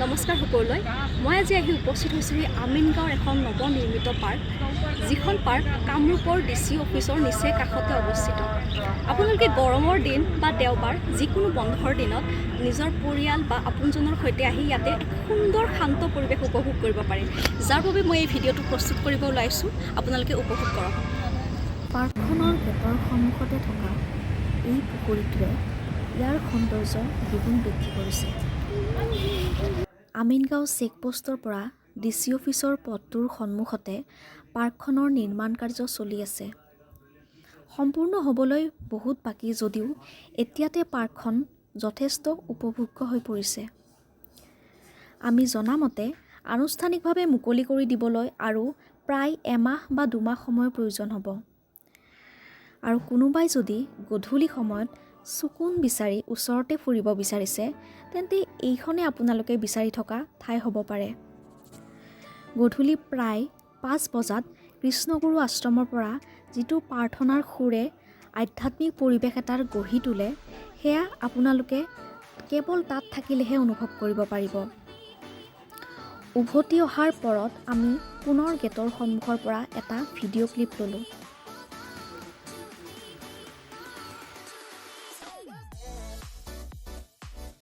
নমস্কাৰ সকলোলৈ মই আজি আহি উপস্থিত হৈছোঁ আমিনগাঁৱৰ এখন নৱনিৰ্মিত পাৰ্ক যিখন পাৰ্ক কামৰূপৰ ডিচি অফিচৰ নিচেই কাষতে অৱস্থিত। আপোনালোকে গৰমৰ দিন বা দেওবাৰ যিকোনো বন্ধৰ দিনত নিজৰ পৰিয়াল বা আপোনজনৰ সৈতে আহি ইয়াতে এক সুন্দৰ শান্ত পৰিৱেশ উপভোগ কৰিব পাৰে, যাৰ বাবে মই এই ভিডিঅ'টো প্ৰস্তুত কৰিব ওলাইছোঁ। আপোনালোকে উপভোগ কৰক। পাৰ্কখনৰ গেটৰ সন্মুখতে থকা এই পুখুৰীটোৱে ইয়াৰ সৌন্দৰ্য দুগুণ বৃদ্ধি কৰিছে। আমিনগাঁও চেকপোষ্টৰ পৰা ডিচি অফিচৰ পথটোৰ সন্মুখতে পাৰ্কখনৰ নিৰ্মাণ কাৰ্য চলি আছে। সম্পূৰ্ণ হ'বলৈ বহুত বাকী যদিও এতিয়াতে পাৰ্কখন যথেষ্ট উপভোগ্য হৈ পৰিছে। আমি জনামতে আনুষ্ঠানিকভাৱে মুকলি কৰি দিবলৈ আৰু প্ৰায় এমাহ বা 2 মাহ সময়ৰ প্ৰয়োজন হ'ব। আৰু কোনোবাই যদি গধূলি সময়ত চকুন বিচাৰি ওচৰতে ফুৰিব বিচাৰিছে তেন্তে এইখনে আপোনালোকে বিচাৰি থকা ঠাই হ'ব পাৰে। গধূলি প্ৰায় 5 বজাত কৃষ্ণগুৰু আশ্ৰমৰ পৰা যিটো প্ৰাৰ্থনাৰ সুৰে আধ্যাত্মিক পৰিৱেশ এটাৰ গঢ়ি তোলে সেয়া আপোনালোকে কেৱল তাত থাকিলেহে অনুভৱ কৰিব পাৰিব। উভতি অহাৰ পৰত আমি পুনৰ গেটৰ সন্মুখৰ পৰা এটা ভিডিঅ' ক্লিপ ল'লোঁ।